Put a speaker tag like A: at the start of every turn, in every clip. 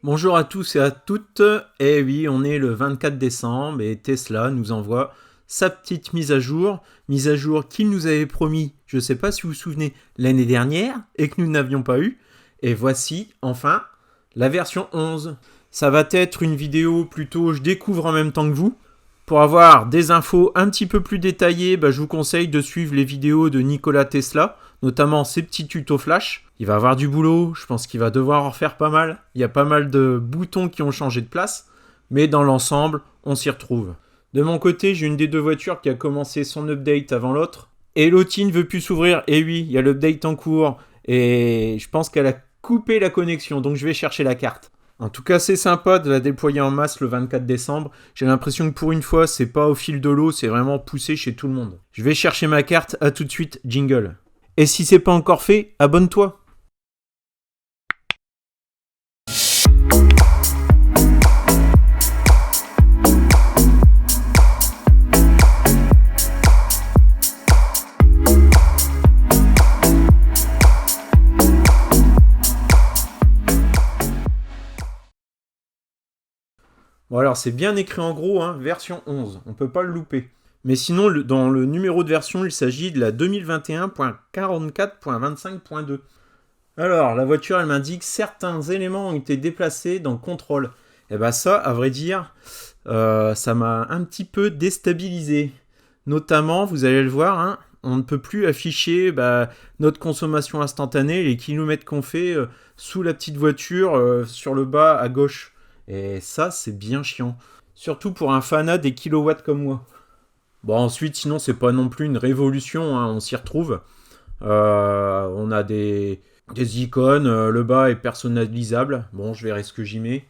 A: Bonjour à tous et à toutes. Eh oui, on est le 24 décembre et Tesla nous envoie sa petite mise à jour qu'il nous avait promis, je ne sais pas si vous vous souvenez, l'année dernière et que nous n'avions pas eu. Et voici enfin la version 11. Ça va être une vidéo plutôt je découvre en même temps que vous. Pour avoir des infos un petit peu plus détaillées, je vous conseille de suivre les vidéos de Nikola Tesla, notamment ses petits tutos flash. Il va avoir du boulot, je pense qu'il va devoir en refaire pas mal. Il y a pas mal de boutons qui ont changé de place, mais dans l'ensemble, on s'y retrouve. De mon côté, j'ai une des deux voitures qui a commencé son update avant l'autre. Et l'autre ne veut plus s'ouvrir. Et oui, il y a l'update en cours. Et je pense qu'elle a coupé la connexion, donc je vais chercher la carte. En tout cas, c'est sympa de la déployer en masse le 24 décembre. J'ai l'impression que pour une fois, c'est pas au fil de l'eau, c'est vraiment poussé chez tout le monde. Je vais chercher ma carte, à tout de suite, jingle. Et si c'est pas encore fait, abonne-toi. Bon alors c'est bien écrit en gros, version 11, on peut pas le louper. Mais sinon, dans le numéro de version, il s'agit de la 2021.44.25.2. Alors, la voiture, elle m'indique certains éléments ont été déplacés dans le contrôle. Et ça, à vrai dire, ça m'a un petit peu déstabilisé. Notamment, vous allez le voir, on ne peut plus afficher notre consommation instantanée, les kilomètres qu'on fait sous la petite voiture, sur le bas à gauche. Et ça, c'est bien chiant. Surtout pour un fanat des kilowatts comme moi. Bon, ensuite, sinon, c'est pas non plus une révolution, on s'y retrouve. On a des icônes, le bas est personnalisable. Bon, je verrai ce que j'y mets.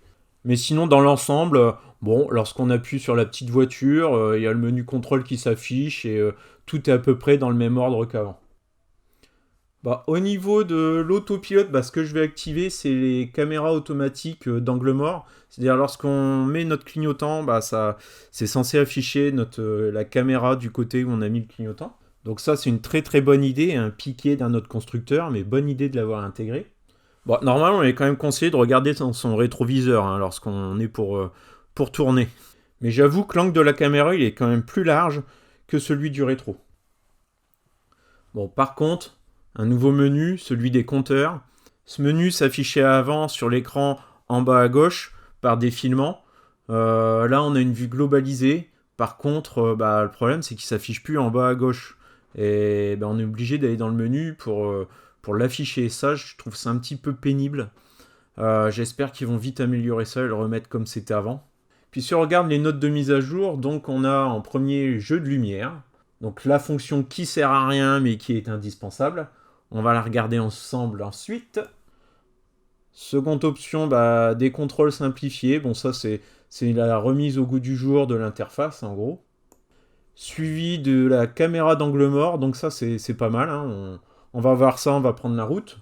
A: Mais sinon, dans l'ensemble, lorsqu'on appuie sur la petite voiture, il y a le menu contrôle qui s'affiche et tout est à peu près dans le même ordre qu'avant. Au niveau de l'autopilote, ce que je vais activer, c'est les caméras automatiques d'angle mort. C'est-à-dire lorsqu'on met notre clignotant, c'est censé afficher la caméra du côté où on a mis le clignotant. Donc ça, c'est une très très bonne idée, un piqué d'un autre constructeur, mais bonne idée de l'avoir intégré. Normalement, on est quand même conseillé de regarder dans son rétroviseur lorsqu'on est pour tourner. Mais j'avoue que l'angle de la caméra, il est quand même plus large que celui du rétro. Par contre, un nouveau menu, celui des compteurs. Ce menu s'affichait avant sur l'écran en bas à gauche par défilement. Là, on a une vue globalisée. Par contre, le problème, c'est qu'il ne s'affiche plus en bas à gauche. Et on est obligé d'aller dans le menu pour l'afficher. Ça, je trouve ça un petit peu pénible. J'espère qu'ils vont vite améliorer ça et le remettre comme c'était avant. Puis si on regarde les notes de mise à jour, donc on a en premier jeu de lumière. Donc la fonction qui sert à rien mais qui est indispensable. On va la regarder ensemble ensuite. Seconde option, des contrôles simplifiés. Bon, ça, c'est la remise au goût du jour de l'interface, en gros. Suivi de la caméra d'angle mort. Donc ça, c'est pas mal. On va voir ça, on va prendre la route.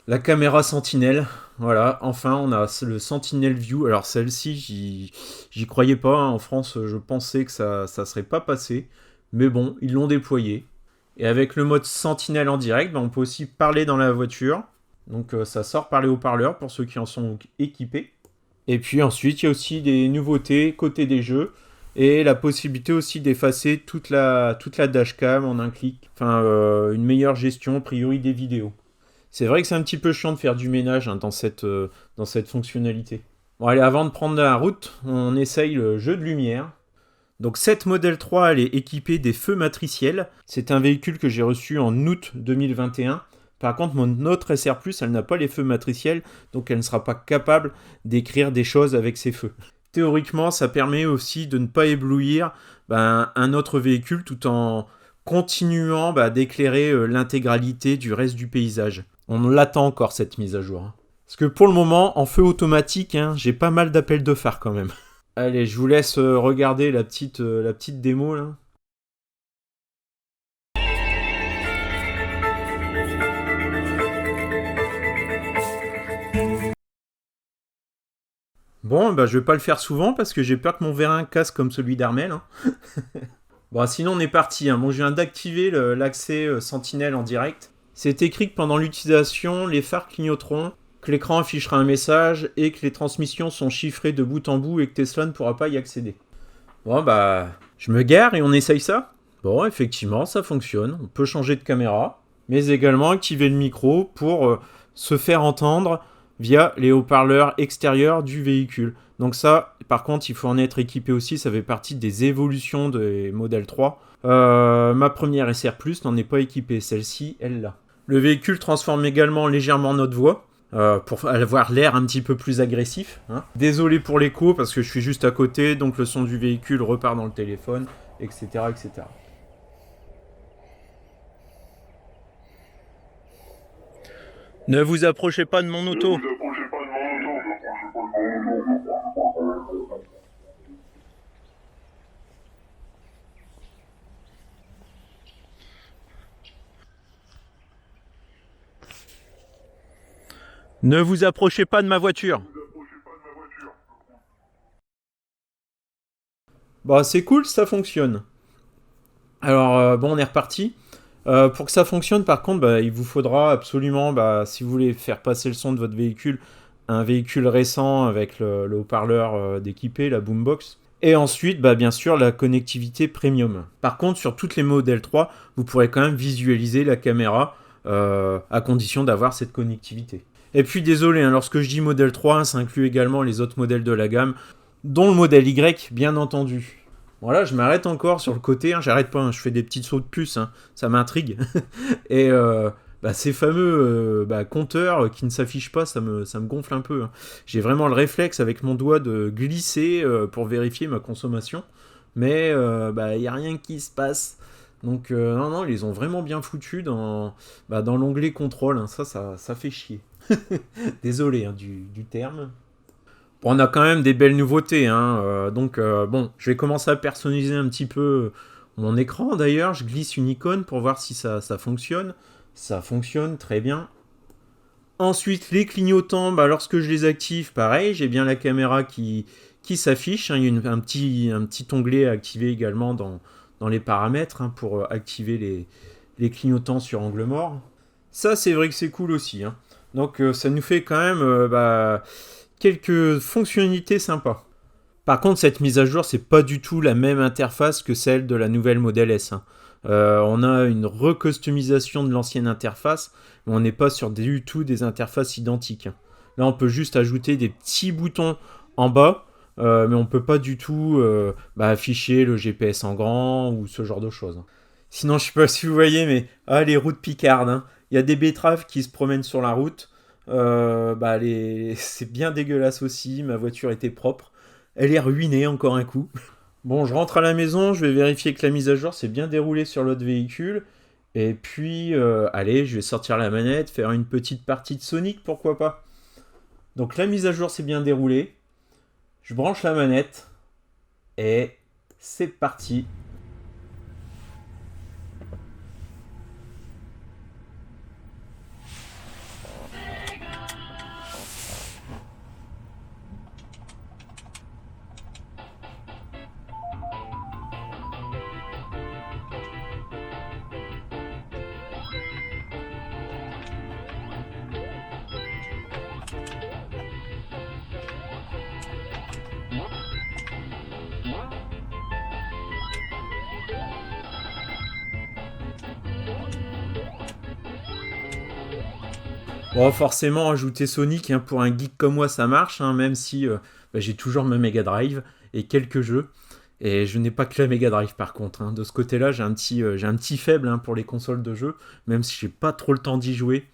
A: La caméra sentinelle. Voilà, enfin, on a le Sentinel View. Alors celle-ci, j'y croyais pas. En France, je pensais que ça serait pas passé. Mais bon, ils l'ont déployé. Et avec le mode sentinelle en direct, on peut aussi parler dans la voiture. Donc ça sort par les haut-parleurs pour ceux qui en sont équipés. Et puis ensuite, il y a aussi des nouveautés côté des jeux. Et la possibilité aussi d'effacer toute la dashcam en un clic. Enfin, une meilleure gestion, a priori, des vidéos. C'est vrai que c'est un petit peu chiant de faire du ménage dans cette fonctionnalité. Bon, allez, avant de prendre la route, on essaye le jeu de lumière. Donc cette Model 3, elle est équipée des feux matriciels. C'est un véhicule que j'ai reçu en août 2021. Par contre, mon autre SR+, elle n'a pas les feux matriciels, donc elle ne sera pas capable d'écrire des choses avec ces feux. Théoriquement, ça permet aussi de ne pas éblouir un autre véhicule tout en continuant d'éclairer l'intégralité du reste du paysage. On l'attend encore cette mise à jour. Parce que pour le moment, en feu automatique, j'ai pas mal d'appels de phare quand même. Allez, je vous laisse regarder la petite démo là. Bon, je vais pas le faire souvent parce que j'ai peur que mon vérin casse comme celui d'Armel. Sinon on est parti. Bon, je viens d'activer l'accès Sentinelle en direct. C'est écrit que pendant l'utilisation, les phares clignoteront que l'écran affichera un message et que les transmissions sont chiffrées de bout en bout et que Tesla ne pourra pas y accéder. Bon bah, je me gare et on essaye ça. Bon, effectivement, ça fonctionne. On peut changer de caméra, mais également activer le micro pour se faire entendre via les haut-parleurs extérieurs du véhicule. Donc ça, par contre, il faut en être équipé aussi. Ça fait partie des évolutions des modèles 3. Ma première SR Plus n'en est pas équipée. Celle-ci, elle l'a. Le véhicule transforme également légèrement notre voix. Pour avoir l'air un petit peu plus agressif. Hein. Désolé pour l'écho parce que je suis juste à côté, donc le son du véhicule repart dans le téléphone, etc. etc. Ne vous approchez pas de mon auto. Ne vous approchez pas de ma voiture. Bah c'est cool, ça fonctionne. Alors bon, on est reparti. Pour que ça fonctionne, par contre, bah, il vous faudra absolument, bah, si vous voulez faire passer le son de votre véhicule, un véhicule récent avec le haut-parleur d'équipé, la boombox. Et ensuite, bah, bien sûr, la connectivité premium. Par contre, sur toutes les modèles 3, vous pourrez quand même visualiser la caméra à condition d'avoir cette connectivité. Et puis, désolé, hein, lorsque je dis modèle 3, ça inclut également les autres modèles de la gamme, dont le modèle Y, bien entendu. Voilà, je m'arrête encore sur le côté, hein, j'arrête pas, hein, je fais des petits sauts de puce, hein, ça m'intrigue. Et bah, ces fameux compteurs qui ne s'affichent pas, ça me gonfle un peu. Hein. J'ai vraiment le réflexe avec mon doigt de glisser pour vérifier ma consommation, mais il n'y a rien qui se passe. Donc non, ils les ont vraiment bien foutus dans l'onglet contrôle, hein, ça fait chier. Désolé hein, du terme. Bon, on a quand même des belles nouveautés, hein. Donc bon, je vais commencer à personnaliser un petit peu mon écran d'ailleurs. Je glisse une icône pour voir si ça fonctionne. Ça fonctionne très bien. Ensuite, les clignotants, lorsque je les active, pareil, j'ai bien la caméra qui s'affiche. Hein. Il y a un petit onglet à activer également dans les paramètres hein, pour activer les clignotants sur angle mort. Ça, c'est vrai que c'est cool aussi. Hein. Donc ça nous fait quand même quelques fonctionnalités sympas. Par contre, cette mise à jour, c'est pas du tout la même interface que celle de la nouvelle modèle S. Hein. On a une recustomisation de l'ancienne interface, mais on n'est pas sur du tout des interfaces identiques. Là, on peut juste ajouter des petits boutons en bas, mais on peut pas du tout afficher le GPS en grand ou ce genre de choses. Sinon, je sais pas si vous voyez, mais les routes picardes. Hein. Il y a des betteraves qui se promènent sur la route. C'est bien dégueulasse aussi. Ma voiture était propre. Elle est ruinée encore un coup. Bon, je rentre à la maison, je vais vérifier que la mise à jour s'est bien déroulée sur l'autre véhicule. Et puis, allez, je vais sortir la manette, faire une petite partie de Sonic, pourquoi pas. Donc la mise à jour s'est bien déroulée. Je branche la manette. Et c'est parti. Bon, forcément, ajouter Sonic, hein, pour un geek comme moi, ça marche, hein, même si j'ai toujours ma Mega Drive et quelques jeux. Et je n'ai pas que la Mega Drive par contre. Hein. De ce côté-là, j'ai un petit faible hein, pour les consoles de jeux, même si j'ai pas trop le temps d'y jouer.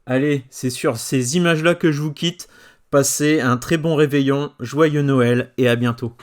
A: Allez, c'est sur ces images-là que je vous quitte. Passez un très bon réveillon, joyeux Noël et à bientôt.